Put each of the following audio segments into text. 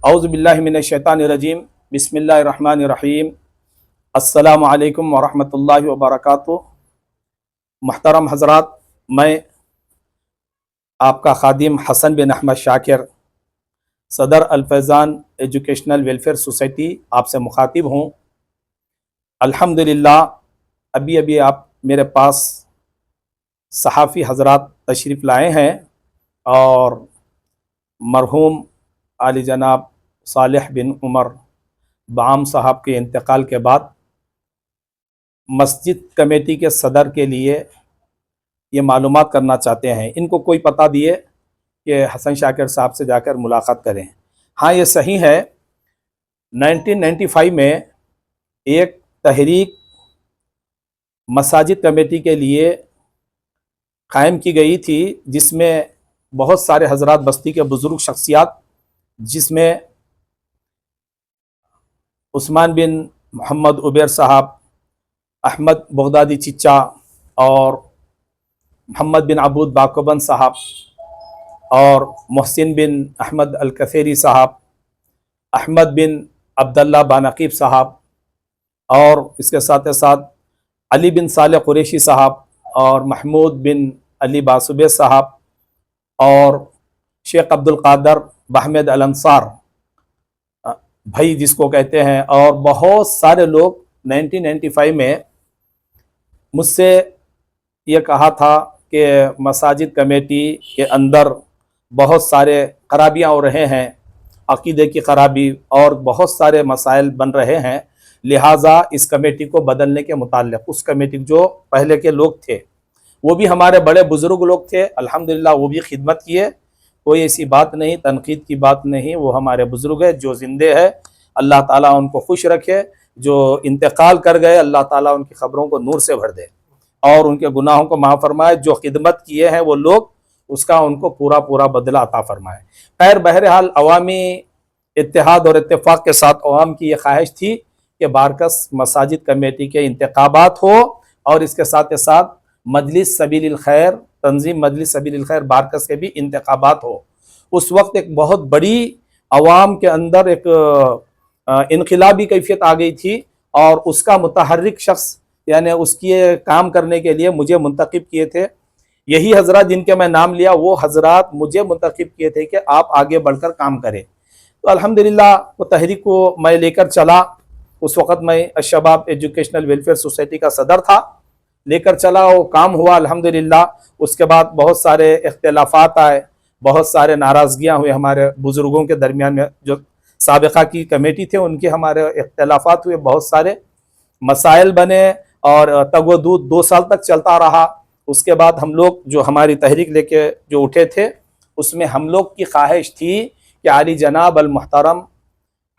औज़ुबिल्लाहि मिनश्शैतानिर्रजीम बिस्मिल्लाहिर्रहमानिर्रहीम अस्सलामु अलैकुम वरहमतुल्लाहि वबरकातुहू। मुहतरम हज़रात, मैं आपका खादिम हसन बिन अहमद शाकिर, सदर अल-फैज़ान एजुकेशनल वेलफेयर सोसाइटी आपसे मुखातिब हूँ। अल्हम्दुलिल्लाह, अभी अभी आप मेरे पास सहाफ़ी हज़रात तशरीफ़ लाए हैं और मरहूम आली जनाब सालिह बिन उमर बाम साहब के इंतकाल के बाद मस्जिद कमेटी के सदर के लिए ये मालूमात करना चाहते हैं। इनको कोई पता दिए कि हसन शाकिर साहब से जाकर मुलाकात करें। हाँ, ये सही है, 1995 में एक तहरीक मसाजिद कमेटी के लिए कायम की गई थी, जिसमें बहुत सारे हजरात बस्ती के बुज़ुर्ग शख्सियात, जिसमें उस्मान बिन मोहम्मद उबैर साहब, अहमद बगदादी चिच्चा और मोहम्मद बिन अबूद बाकोबंद साहब और मोहसिन बिन अहमद अल-कसेरी साहब, अहमद बिन अब्दुल्ला बानकीब साहब और इसके साथ साथ अली बिन साले कुरैशी साहब और महमूद बिन अली बासुबे साहब और शेख अब्दुल कादर बहमद अल अंसार भाई जिसको कहते हैं, और बहुत सारे लोग 1995 में मुझसे ये कहा था कि मसाजिद कमेटी के अंदर बहुत सारे खराबियाँ हो रहे हैं, अक़ीदे की खराबी और बहुत सारे मसाइल बन रहे हैं, लिहाजा इस कमेटी को बदलने के मुताल्लिक़ उस कमेटी जो पहले के लोग थे, वो भी हमारे बड़े बुज़ुर्ग लोग थे, अल्हम्दुलिल्लाह वो भी खिदमत किए, कोई ऐसी बात नहीं, तनकीद की बात नहीं, वो हमारे बुज़ुर्ग है जो ज़िंदे है, अल्लाह ताला उनको खुश रखे। जो इंतकाल कर गए, अल्लाह ताला उनकी ख़बरों को नूर से भर दे और उनके गुनाहों को माफ़ फरमाए। जो खिदमत किए हैं वो लोग, उसका उनको पूरा पूरा बदला अता फरमाए। खैर, बहरहाल अवामी इत्तेहाद और इत्तेफाक के साथ अवाम की ये ख्वाहिश थी कि बारकस मसाजिद कमेटी के इंतखाबात हो और इसके साथ साथ मजलिस सबीलिल खैर, तंजीम मजलिस सबीलिल खैर बारकस के भी इंतखाबात हो। उस वक्त एक बहुत बड़ी अवाम के अंदर एक इनकलाबी कैफियत आ गई थी और उसका मुतहर्रिक शख्स यानी उसकी काम करने के लिए मुझे मुंतखब किए थे। यही हजरात जिनके मैं नाम लिया, वो हजरात मुझे मुंतखब किए थे कि आप आगे बढ़कर काम करें। तो अल्हम्दुलिल्लाह वो तहरीक को मैं लेकर चला। उस वक़्त मैं अशबाब एजुकेशनल वेलफेयर सोसाइटी का सदर था, लेकर चला, वो काम हुआ अल्हम्दुलिल्लाह। उसके बाद बहुत सारे इख्तिलाफ़ात आए, बहुत सारे नाराज़गियाँ हुए हमारे बुज़ुर्गों के दरमियान में, जो साबिक़ा की कमेटी थे उनके हमारे इख्तिलाफ़ात हुए, बहुत सारे मसाइल बने और तगोदूद 2 साल तक चलता रहा। उसके बाद हम लोग जो हमारी तहरीक लेके जो उठे थे, उसमें हम लोग की ख्वाहिश थी कि आली जनाब अल मुहतरम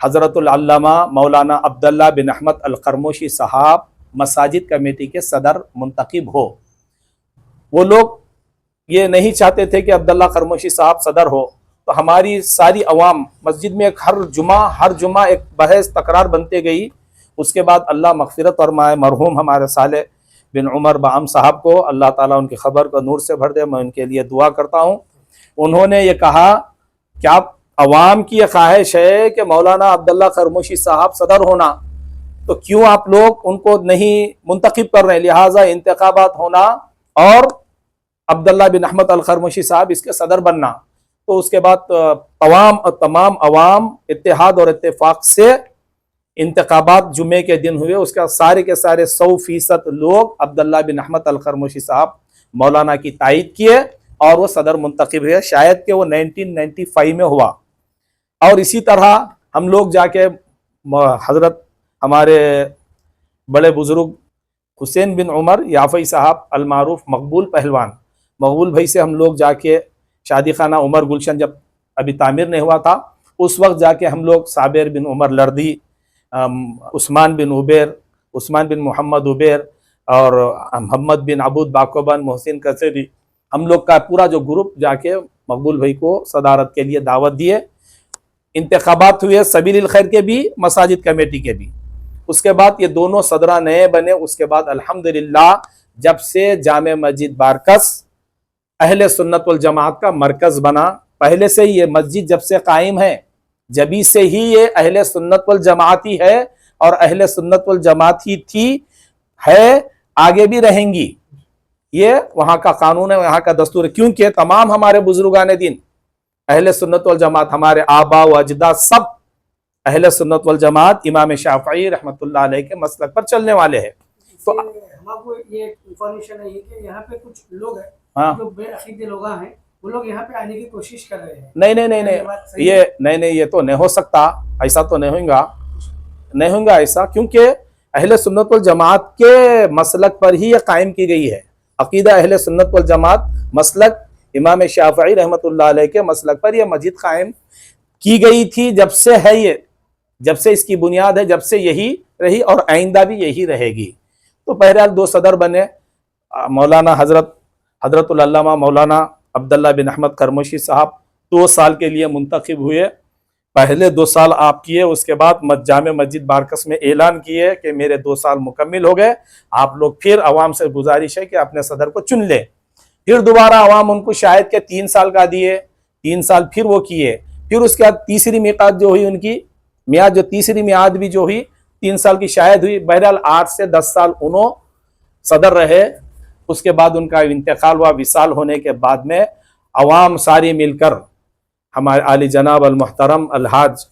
हज़रतुल अल्लामा मौलाना अब्दुल्ला बिन अहमद अल खरमोशी साहब मसाजिद कमेटी के सदर मुंतखब हो। वो लोग ये नहीं चाहते थे कि अब्दुल्ला खरमोशी साहब सदर हो। तो हमारी सारी अवाम मस्जिद में हर जुमा एक बहस तकरार बनते गई। उसके बाद अल्लाह मग़फ़िरत फरमाए मरहूम हमारे साले बिन उमर बाम साहब को, अल्लाह ताला उनकी ख़बर को नूर से भर दे, मैं उनके लिए दुआ करता हूँ। उन्होंने ये कहा क्या अवाम की ये ख्वाहिश है कि मौलाना अब्दुल्ला खरमोशी साहब सदर होना, तो क्यों आप लोग उनको नहीं मुंतखब कर रहे हैं, लिहाजा इंतखाबात होना और अब्दुल्ला बिन अहमद अल खरमोशी साहब इसके सदर बनना। तो उसके बाद तमाम अवाम इत्तेहाद और इत्तेफाक से इंतखाबात जुमे के दिन हुए। उसका सारे के सारे 100% लोग अब्दुल्ला बिन अहमद अल खरमोशी साहब मौलाना की तायीद किए और वो सदर मुंतखब हुए। शायद कि वो 1995 में हुआ। और इसी तरह हम लोग जाके हज़रत हमारे बड़े बुज़ुर्ग हुसैन बिन उमर याफ़ई साहब अलमारूफ मकबूल पहलवान, मकबूल भाई से हम लोग जाके शादी खाना उमर गुलशन जब अभी तामीर नहीं हुआ था, उस वक्त जाके हम लोग साबिर बिन उमर लर्दी, उस्मान बिन मोहम्मद उबैर और मोहम्मद बिन अबूद बाकोबन, मोहसिन कसेरी, हम लोग का पूरा जो ग्रुप जाके मकबूल भाई को सदारत के लिए दावत दिए। इंतखाबात हुए सबीलिल खैर के भी, मसाजिद कमेटी के भी। उसके बाद ये दोनों सदरा नए बने। उसके बाद अल्हम्दुलिल्लाह जब से जामे मस्जिद बारकस अहले सुन्नत वल जमात का मरकज़ बना, पहले से ही ये मस्जिद जब से कायम है, जबी से ही ये अहले सुन्नत वल जमात ही है और अहले सुन्नत वल जमात ही थी, है, आगे भी रहेंगी। ये वहां का कानून है, वहां का दस्तूर है, क्योंकि तमाम हमारे बुजुर्गान दिन अहले सुन्नत वल जमात, हमारे आबा व अजदा सब अहले सुन्नत वल जमात इमाम शाफई रहमतुल्लाह अलैह के मसलक पर चलने वाले हैं। तो हमको ये इंफॉर्मेशन है कि यहाँ पे कुछ लोग हैं, हाँ, जो बेअकीदे लोग हैं, वो लोग यहाँ पे आने की कोशिश कर रहे हैं। नहीं नहीं नहीं नहीं, ये तो नहीं हो सकता, ऐसा तो नहीं होगा, नहीं होगा ऐसा, क्योंकि अहले सुन्नत वल जमात के मसलक पर ही ये कायम की गई है। अकीदा अहले सुन्नत वल जमात मसलक इमाम शाफई रहमतुल्लाह अलैह के मसलक पर यह मस्जिद कायम की गई थी, जब से है ये, जब से इसकी बुनियाद है, जब से यही रही और आइंदा भी यही रहेगी। तो बहरहाल दो सदर बने, मौलाना हजरतुल अल्लामा मौलाना अब्दुल्ला बिन अहमद करमशी साहब 2 साल के लिए मुंतखब हुए। पहले 2 साल आप किए, उसके बाद जामे मस्जिद बारकस में ऐलान किए कि मेरे 2 साल मुकम्मिल हो गए, आप लोग फिर अवाम से गुजारिश है कि अपने सदर को चुन ले। फिर दोबारा अवाम उनको शायद के 3 साल का दिए, 3 साल फिर वो किए, फिर उसके बाद तीसरी मियाद जो हुई, उनकी मियाद जो तीसरी मियाद भी जो हुई 3 साल की शायद हुई। बहरहाल 8 से 10 साल उन्होंने सदर रहे। उसके बाद उनका इंतकाल हुआ। विसाल होने के बाद में अवाम सारी मिलकर हमारे आली जनाब अल मुहतरम अलहाज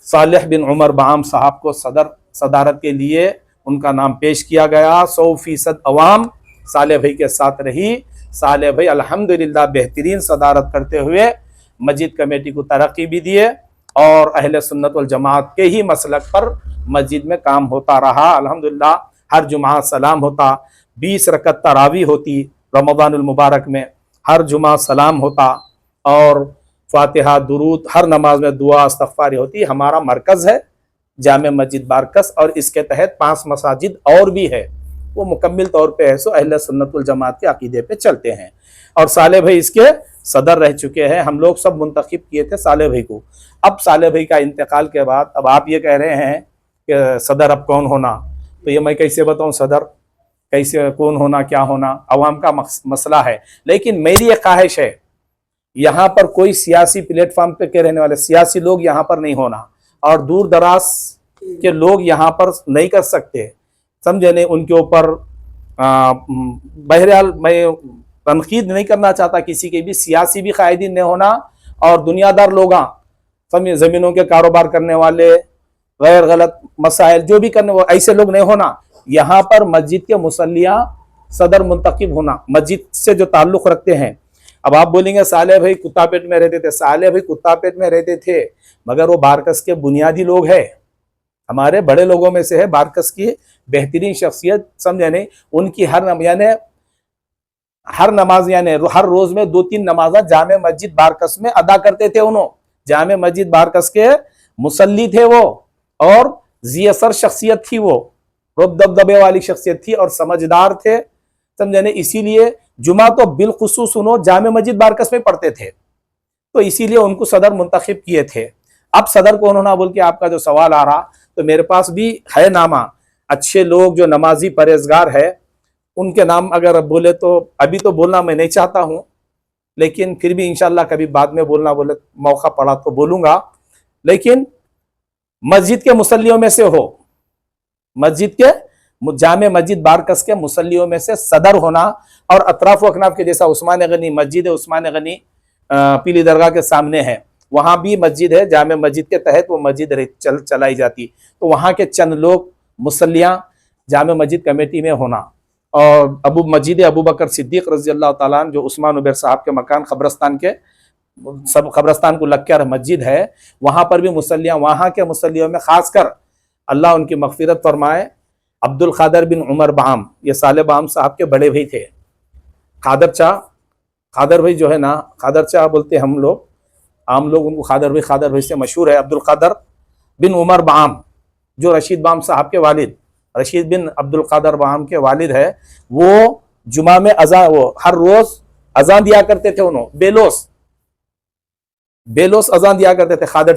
सालेह बिन उमर बाम साहब को सदारत के लिए उनका नाम पेश किया गया। 100% अवाम सालेह भाई के साथ रही। सालेह भाई अल्हम्दुलिल्लाह बेहतरीन सदारत करते हुए मस्जिद कमेटी को तरक्की भी दिए और अहले सुन्नत वल जमात के ही मसलक पर मस्जिद में काम होता रहा। अल्हम्दुलिल्लाह हर जुमा सलाम होता, 20 रकत तरावी होती रमज़ानुल मुबारक में, हर जुमा सलाम होता और फातिहा दुरूद, हर नमाज में दुआ इस्तग़फ़ार होती। हमारा मरकज़ है जामे मस्जिद बारकस और इसके तहत 5 मसाजिद और भी है, वो मुकम्मिल तौर पे है सो अहले सुन्नत वल जमात के अकीदे पे चलते हैं। और साले भाई इसके सदर रह चुके हैं। हम लोग सब मुंतखब किए थे साले भाई को। अब साले भाई का इंतकाल के बाद अब आप ये कह रहे हैं कि सदर अब कौन होना, तो ये मैं कैसे बताऊं सदर कैसे कौन होना क्या होना, अवाम का मसला है। लेकिन मेरी एक ख्वाहिश है, यहाँ पर कोई सियासी प्लेटफॉर्म पे के रहने वाले सियासी लोग यहाँ पर नहीं होना और दूर दराज के लोग यहाँ पर नहीं कर सकते, समझे नहीं। उनके ऊपर बहरहाल मैं तनकीद नहीं करना चाहता किसी के भी, सियासी भी कायदीन नहीं होना और दुनियादार लोग समझे, ज़मीनों के कारोबार करने वाले, गैर गलत मसाइल जो भी करने वाले, ऐसे लोग नहीं होना। यहाँ पर मस्जिद के मुसल्लियाँ सदर मुंतखब होना, मस्जिद से जो ताल्लुक़ रखते हैं। अब आप बोलेंगे साले भाई कुत्तापेट में रहते थे, साले भाई कुत्तापेट में रहते थे मगर वो बारकस के बुनियादी लोग हैं, हमारे बड़े लोगों में से है, बारकस की बेहतरीन शख्सियत, समझे नहीं। उनकी हर नमाज यानी हर रोज में 2-3 नमाज़ जामे मस्जिद बारकस में अदा करते थे। उन्होंने जामे मस्जिद बारकस के मुसल्ली थे वो और ज़ी-असर शख्सियत थी, वो रुब दबदबे वाली शख्सियत थी और समझदार थे, समझे नहीं। इसीलिए जुमा तो बिलखुसूस उन्होंने जामे मस्जिद बारकस में पढ़ते थे, तो इसीलिए उनको सदर मुंतखब किए थे। अब सदर कौन होना बोल के आपका जो सवाल आ रहा, तो मेरे पास भी है नामा, अच्छे लोग जो नमाजी परहेजगार है उनके नाम अगर बोले तो अभी तो बोलना मैं नहीं चाहता हूँ, लेकिन फिर भी इंशाल्लाह कभी बाद में बोलना बोले मौका पड़ा तो बोलूँगा। लेकिन मस्जिद के मुसल्लियों में से हो, मस्जिद के जामे मस्जिद बारकस के मुसल्लियों में से सदर होना और अतराफ अकनाफ के जैसा उस्मान गनी मस्जिद है, उस्मान गनी पीली दरगाह के सामने है, वहाँ भी मस्जिद है, जामे मस्जिद के तहत वो मस्जिद चलाई जाती, तो वहाँ के चंद लोग मुसल्लियाँ जामे मस्जिद कमेटी में होना। और मस्जिद अबू बकर सिद्दीक रज़ी अल्लाह ताला अन्हु जो उस्मान उबैर साहब के मकान कब्रस्तान के सब कब्रस्तान को लग कर मस्जिद है, वहाँ पर भी मुसल्लियाँ, वहाँ के मुसल्लियों में ख़ासकर अल्लाह उनकी मग़फ़िरत फरमाए अब्दुल क़ादर बिन उमर बाम, ये साले बाम साहब के बड़े भाई थे। क़ादर भाई जो है ना, क़ादर शाह बोलते हम लोग, आम लोग उनको क़ादर भाई से मशहूर है। अब्दुल क़ादर बिन उमर बाम जो रशीद बाम साहब के वालिद, रशीद बिन अब्दुल क़ादर बाम के वालिद है, वो जुमा में अज़ान, वो हर रोज़ अज़ान दिया करते थे। उन्होंने बेलोस अज़ान दिया करते थे। क़ादर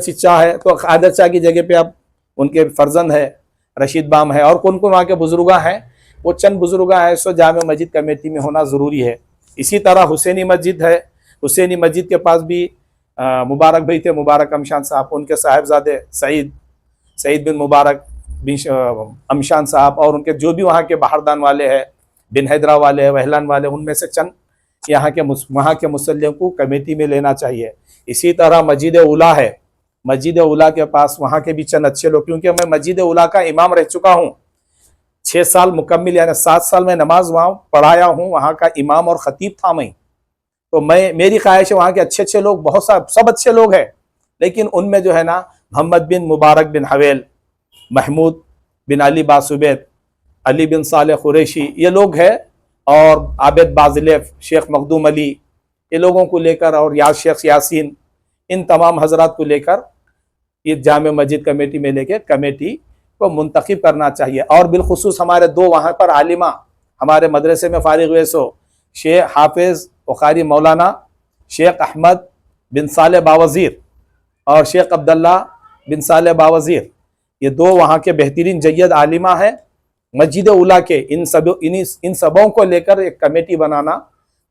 चिच्चा है, तो क़ादर शाह की जगह पे अब उनके फर्जंद है रशीद बाम है। और कौन कौन वहाँ के बुजुर्गा हैं, वो चंद बुजुर्गा हैं, सो जामे मस्जिद कमेटी में होना ज़रूरी है। इसी तरह हुसैनी मस्जिद है, हुसैनी मस्जिद के पास भी मुबारक भाई थे, मुबारक अमशान साहब, उनके साहिबजादे सईद बिन मुबारक बिन अमशान साहब, और उनके जो भी वहाँ के बाहरदान वाले हैं, बिन हैदरा वाले हैं, वहलान वाले, उनमें से चंद वहाँ के मुसल्लियों को कमेटी में लेना चाहिए। इसी तरह मस्जिद उला है, मस्जिद उला के पास वहाँ के भी चंद अच्छे लोग, क्योंकि मैं मस्जिद उला का इमाम रह चुका हूँ, 6 साल मुकम्मिल यानी 7 साल में नमाज वहाँ पढ़ाया हूँ, वहाँ का इमाम और खतीब था मैं। तो मेरी ख्वाहिश है वहाँ के अच्छे अच्छे लोग, बहुत सब अच्छे लोग हैं, लेकिन उनमें जो है ना मोहम्मद बिन मुबारक बिन हवेल, महमूद बिन अली बासुबैद, अली बिन साले कुरैशी, ये लोग हैं, और आबिद बाज़िलेफ, शेख मखदूम अली, ये लोगों को लेकर, और शेख यासीन, इन तमाम हजरात को लेकर ये जामे मस्जिद कमेटी में लेकर कमेटी को मुंतखब करना चाहिए। और बिलखुसूस हमारे 2 वहाँ पर आलिमा हमारे मदरसे में फारिग हुए, सो शेख हाफिज वकारी मौलाना शेख अहमद बिन साले बावज़ीर और शेख अब्दुल्ला बिन साले बावज़ीर, ये 2 वहाँ के बेहतरीन जय्यद आलिमा है मस्जिद उला के। इन सबों को लेकर एक कमेटी बनाना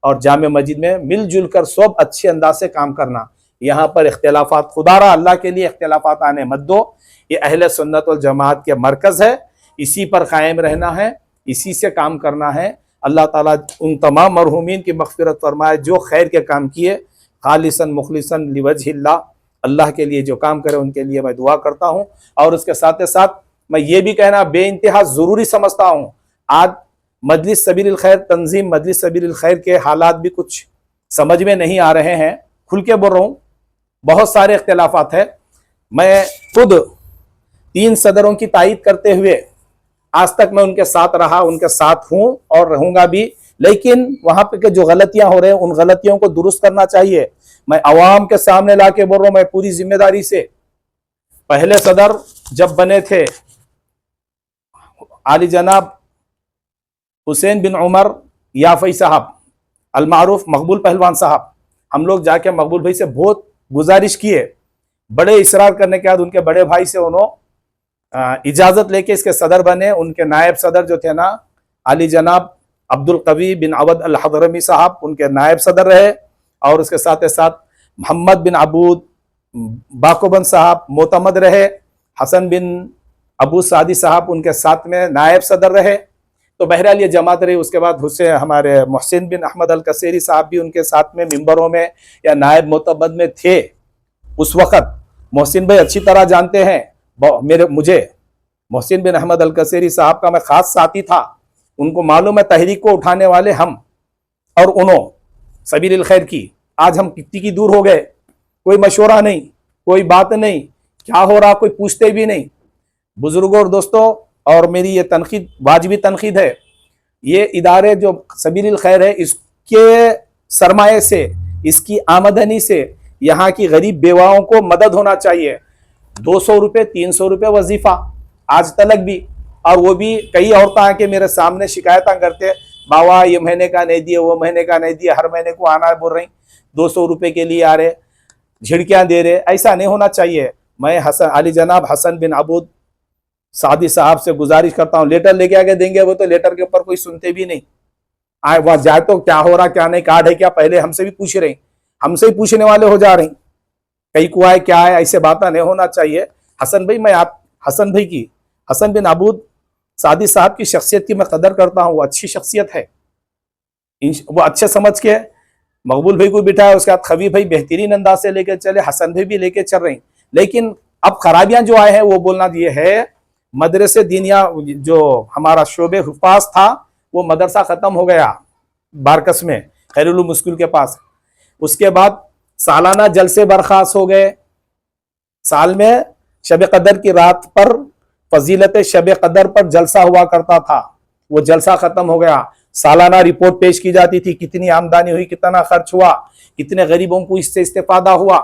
और जामे मस्जिद में मिलजुल कर सब अच्छे अंदाज से काम करना। यहाँ पर इख्तिलाफात, खुदारा अल्लाह के लिए इख्तिलाफात आने मत दो। ये अहले सुन्नत वल जमात के मरकज़ है, इसी पर कायम रहना है, इसी से काम करना है। अल्लाह ताला उन तमाम मरहूमीन की मग़फ़िरत फरमाए जो खैर के काम किए, खालिसन मुखलिसन लिवजहिल्लाह, अल्लाह के लिए जो काम करे उनके लिए मैं दुआ करता हूँ। और उसके साथ साथ मैं ये भी कहना बेइंतहा ज़रूरी समझता हूँ, आज मजलिस सबील खैर तंजीम, मजलिस सबील खैर के हालात भी कुछ समझ में नहीं आ रहे हैं, खुल के बोल रहा हूँ, बहुत सारे इख्तिलाफात है। मैं खुद 3 सदरों की तायीद करते हुए आज तक मैं उनके साथ रहा, उनके साथ हूँ और रहूँगा भी, लेकिन वहाँ पे के जो गलतियाँ हो रहे हैं उन गलतियों को दुरुस्त करना चाहिए। मैं अवाम के सामने ला के बोल रहा हूँ, मैं पूरी जिम्मेदारी से, पहले सदर जब बने थे आली जनाब हुसैन बिन उमर याफई साहब, अलमारूफ मकबूल पहलवान साहब, हम लोग जाके मकबूल भाई से बहुत गुजारिश किए, बड़े इसरार करने के बाद उनके बड़े भाई से उन्होंने इजाज़त लेके इसके सदर बने। उनके नायब सदर जो थे ना आली जनाब अब्दुल कवी बिन अवद अल हदरमी साहब, उनके नायब सदर रहे, और उसके साथ साथ मोहम्मद बिन अबूद बाकोबंद साहब मोतमद रहे, हसन बिन अबू सादी साहब उनके साथ में नायब सदर रहे। तो बहरहाल ये जमात रही। उसके बाद हुसैन हमारे मोहसिन बिन अहमद अल कसेरी साहब भी उनके साथ में मिंबरों में या नायब मोतमद में थे उस वक़्त। मोहसिन भाई अच्छी तरह जानते हैं मुझे मोहसिन बिन अहमद अल कसेरी साहब का मैं ख़ास साथी था, उनको मालूम है तहरीक को उठाने वाले हम और उन्होंने सबील खैर की। आज हम कितनी की दूर हो गए, कोई मशवरा नहीं, कोई बात नहीं, क्या हो रहा कोई पूछते भी नहीं। बुजुर्गों और दोस्तों, और मेरी ये तनकीद वाजिबी तनकीद है, ये इदारे जो सबील खैर है इसके सरमाए से, इसकी आमदनी से यहाँ की गरीब बेवाओं को मदद होना चाहिए। 200 रुपये 300 रुपये वजीफ़ा आज तलक भी, और वो भी कई औरतें आके मेरे सामने शिकायतें करते, बाबा ये महीने का नहीं दिए, वो महीने का नहीं दिए, हर महीने को आना बोल रही, 200 रुपये के लिए आ रहे, झिड़कियाँ दे रहे। ऐसा नहीं होना चाहिए। मैं अली जनाब हसन बिन अबूद सादी साहब से गुजारिश करता हूँ, लेटर लेके आके देंगे, वो तो लेटर के ऊपर कोई सुनते भी नहीं। आए वहाँ जाए तो क्या हो रहा क्या नहीं, कार्ड है क्या, पहले हमसे भी पूछ रहे, हमसे ही पूछने वाले हो जा रही, कहीं को आए क्या है, ऐसे बात नहीं होना चाहिए। हसन भाई, मैं आप हसन भाई की, हसन बिन अबूद सादी साहब की शख्सियत की मैं कदर करता हूँ, वो अच्छी शख्सियत है, वो अच्छे समझ के मकबूल भाई को बिठाया, उसके बाद खबीब भाई बेहतरीन अंदाज से लेके चले, हसन भाई भी लेके चल रही। लेकिन अब खराबियां जो आए हैं वो बोलना ये है, मदरसे दीनिया जो हमारा शोबे हुफाज था वो मदरसा ख़त्म हो गया बारकस में, खैरुल उलूम स्कूल के पास। उसके बाद सालाना जलसे बर्खास्त हो गए। साल में शब कदर की रात पर फजीलत शब कदर पर जलसा हुआ करता था, वो जलसा ख़त्म हो गया। सालाना रिपोर्ट पेश की जाती थी, कितनी आमदनी हुई, कितना खर्च हुआ, कितने गरीबों को इससे इस्तेफादा हुआ।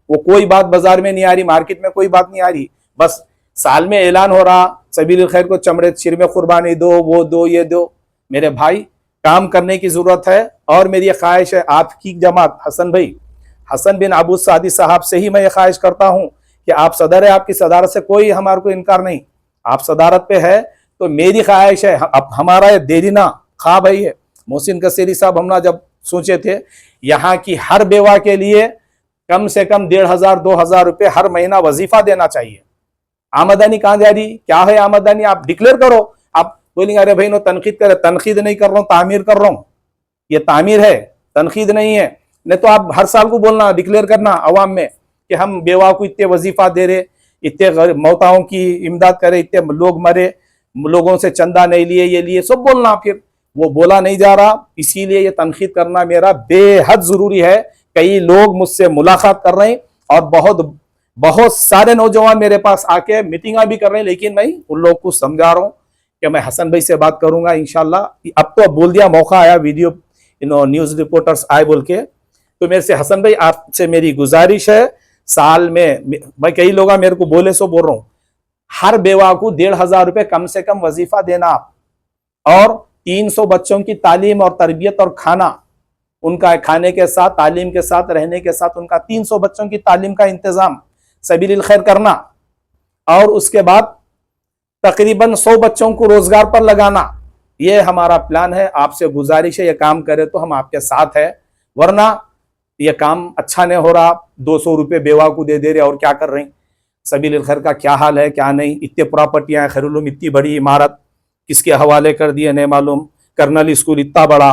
वो कोई बात बाजार में नहीं आ रही, मार्केट में कोई बात नहीं आ रही, बस साल में ऐलान हो रहा सबील खैर को चमड़े सिर में कुर्बानी दो, वो दो, ये दो। मेरे भाई, काम करने की ज़रूरत है, और मेरी ये ख्वाहिश है आपकी जमात हसन भाई, हसन बिन अबूद सादी साहब से ही मैं ये ख्वाहिश करता हूँ कि आप सदर है, आपकी सदारत से कोई हमारे को इनकार नहीं, आप सदारत पे है, तो मेरी ख्वाहिश है, अब हमारा ये देरीना ख्वाब है ये। मोहसिन कसेरी साहब हम ना जब सोचे थे यहाँ की हर बेवा के लिए कम से कम 1500-2000 रुपये हर महीना वजीफा देना चाहिए। आमदनी कहाँ जा रही, क्या है आमदनी, आप डिक्लेयर करो। आप बोलेंगे अरे भाई नो तनकीद करे, तनकीद नहीं कर रहा हूँ, तामीर कर रहा हूँ। ये तामीर है, तनकीद नहीं है। नहीं तो आप हर साल को बोलना, डिक्लेयर करना अवाम में कि हम बेवा को इतने वजीफा दे रहे, इतने मौताओं की इमदाद करे, इतने लोग मरे, लोगों से चंदा नहीं लिए, ये लिए सब बोलना। फिर वो बोला नहीं जा रहा, इसीलिए ये तनकीद करना मेरा बेहद जरूरी है। कई लोग मुझसे मुलाकात कर रहे हैं और बहुत बहुत सारे नौजवान मेरे पास आके मीटिंगा भी कर रहे हैं, लेकिन मैं उन लोग को समझा रहा हूँ कि मैं हसन भाई से बात करूंगा इंशाल्लाह। अब तो बोल दिया, मौका आया, वीडियो न्यूज रिपोर्टर्स आए बोल के, तो मेरे से हसन भाई आपसे मेरी गुजारिश है, साल में भाई कई लोग मेरे को बोले सो बोल रहा हूँ, हर बेवा को 1500 रुपये कम से कम वजीफा देना आप, और 300 बच्चों की तालीम और तरबियत और खाना, उनका खाने के साथ, तालीम के साथ, रहने के साथ उनका 300 बच्चों की तालीम का इंतजाम सबीलिल खैर करना, और उसके बाद तकरीबन 100 बच्चों को रोजगार पर लगाना। ये हमारा प्लान है। आपसे गुजारिश है ये काम करे तो हम आपके साथ है, वरना ये काम अच्छा नहीं हो रहा। 200 रुपये बेवा को दे दे रहे और क्या कर रहे हैं। सबीलिल खैर का क्या हाल है क्या नहीं, इतने प्रॉपर्टियां, खैरुल इतनी बड़ी इमारत किसके हवाले कर दिए नहीं मालूम, कर्नल स्कूल इतना बड़ा,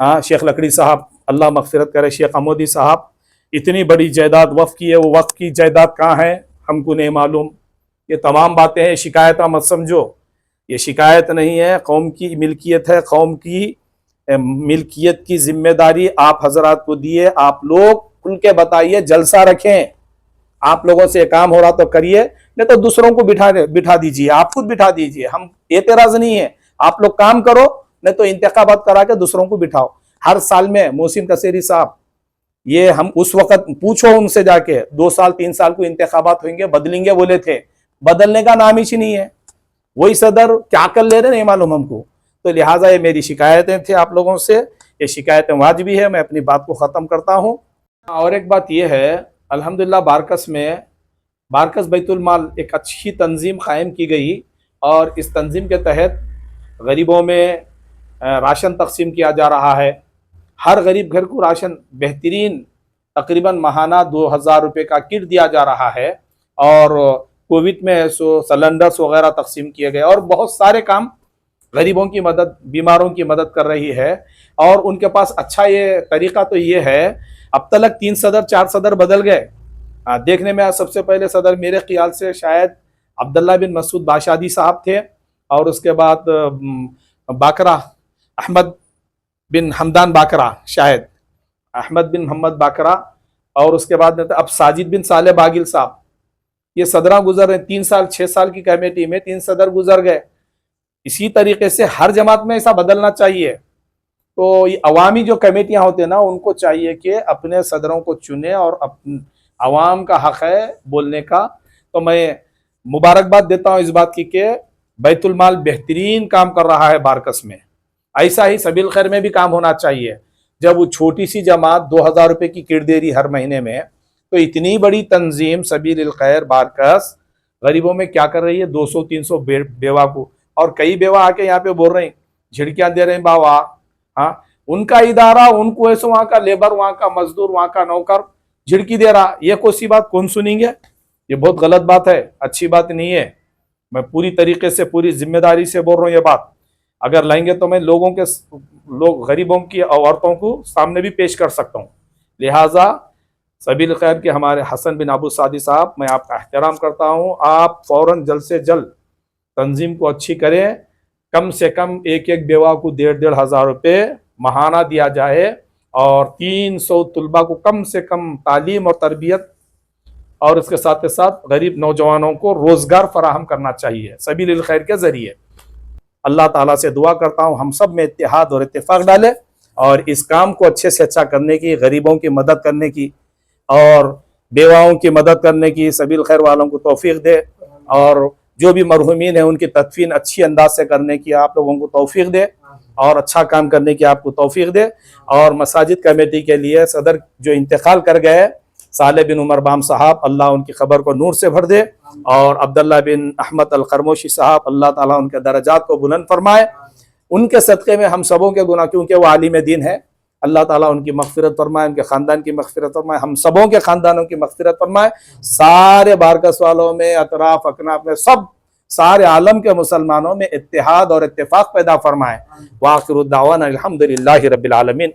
हाँ शेख लकड़ी साहब अल्लाह मगफिरत करे, शेख अमोदी साहब इतनी बड़ी जायदाद वक्फ की है, वो वक्फ की जायदाद कहाँ है हमको नहीं मालूम। ये तमाम बातें हैं, शिकायत मत समझो, ये शिकायत नहीं है, कौम की मिल्कियत है। कौम की मिल्कियत की जिम्मेदारी आप हजरात को दिए, आप लोग खुल के बताइए, जलसा रखें। आप लोगों से काम हो रहा तो करिए, नहीं तो दूसरों को बिठा दीजिए, आप खुद बिठा दीजिए, हम एतराज नहीं है। आप लोग काम करो, नहीं तो इंतखाबात करा के दूसरों को बिठाओ। हर साल में मोहसिन कसेरी साहब, ये हम उस वक्त पूछो उनसे जाके, 2 साल 3 साल को इंतखाबात होंगे, बदलेंगे बोले थे, बदलने का नाम ही नहीं है। वही सदर क्या कर ले रहे नहीं मालूम हमको। तो लिहाजा ये मेरी शिकायतें थी आप लोगों से, ये शिकायतें वाजिबी है। मैं अपनी बात को ख़त्म करता हूँ। और एक बात यह है, अल्हम्दुलिल्लाह बारकस में, बारकस बैतुल माल एक अच्छी तंजीम कायम की गई, और इस तंजीम के तहत गरीबों में राशन तकसीम किया जा रहा है। हर गरीब घर को राशन बेहतरीन तकरीबन माहाना 2000 रुपये का किट दिया जा रहा है, और कोविड में सिलेंडर्स वगैरह तकसीम किए गए, और बहुत सारे काम गरीबों की मदद, बीमारों की मदद कर रही है। और उनके पास अच्छा ये तरीका तो ये है, अब तक 3 सदर 4 सदर बदल गए। देखने में सबसे पहले सदर मेरे ख्याल से शायद अब्दुल्ला बिन मसूद बाशादी साहब थे, और उसके बाद बाकरा अहमद बिन हमदान बाकरा, शायद अहमद बिन मोहम्मद बाकरा, और उसके बाद में अब साजिद बिन साले बागिल साहब। ये सदरा गुजर रहे, 3 साल 6 साल की कमेटी में 3 सदर गुजर गए। इसी तरीके से हर जमात में ऐसा बदलना चाहिए। तो ये अवामी जो कमेटियां होती है ना, उनको चाहिए कि अपने सदरों को चुने, और अवाम का हक है बोलने का। तो मैं मुबारकबाद देता हूँ इस बात की कि बैतुल माल बेहतरीन काम कर रहा है बारकस में। ऐसा ही सबील खैर में भी काम होना चाहिए। जब वो छोटी सी जमात 2000 रुपये की किट दे रही हर महीने में, तो इतनी बड़ी तंजीम सबील खैर बारकस गरीबों में क्या कर रही है, 200-300 बेवा को। और कई बेवा आके यहाँ पे बोल रहे हैं, झिड़कियां दे रहे हैं बाबा। हाँ, उनका इदारा, उनको ऐसे वहां का लेबर, वहां का मजदूर, वहां का नौकर झिड़की दे रहा, ये कौन सी बात, कौन सुनेंगे? ये बहुत गलत बात है, अच्छी बात नहीं है। मैं पूरी तरीके से, पूरी जिम्मेदारी से बोल रहा हूँ ये बात। अगर लाएंगे तो मैं लोग गरीबों की औरतों को सामने भी पेश कर सकता हूँ। लिहाजा सबील खैर के हमारे हसन बिन अबू सादी साहब, मैं आपका एहतराम करता हूँ। आप फौरन जल्द से जल्द तंजीम को अच्छी करें, कम से कम एक बेवा को 1500 रुपये माहाना दिया जाए, और 300 तलबा को कम से कम तालीम और तरबियत, और इसके साथ साथ गरीब नौजवानों को रोज़गार फराहम करना चाहिए सबील खैर के ज़रिए। अल्लाह ताला से दुआ करता हूँ हम सब में इत्तेहाद और इत्तेफाक डाले, और इस काम को अच्छे से अच्छा करने की, गरीबों की मदद करने की और बेवाओं की मदद करने की सबील खैर वालों को तौफीक दे, और जो भी मरहूमीन है उनकी तदफीन अच्छी अंदाज से करने की आप लोगों को तौफीक दे, और अच्छा काम करने की आपको तौफीक दे। और मसाजिद कमेटी के लिए सदर जो इंतकाल कर गए साले बिन उमर बाम साहब, अल्लाह उनकी खबर को नूर से भर दे, और अब्दुल्ला बिन अहमद अल खरमोशी साहब, अल्लाह ताला उनके दर्जात को बुलंद फरमाए। उनके सदक़े में हम सबों के गुनाह, क्योंकि वो आलिम दीन है, अल्लाह ताला उनकी मग़फ़िरत फरमाए, उनके ख़ानदान की मग़फ़िरत फरमाए, हम सबों के ख़ानदानों की मग़फ़िरत फरमाए, सारे बारकस वालों में, अतराफ़ अकनाफ में, सब सारे आलम के मुसलमानों में इत्तेहाद और इत्तेफ़ाक़ पैदा फरमाए। व आखिरु दावाना अल्हम्दुलिल्लाहि रब्बिल आलमीन।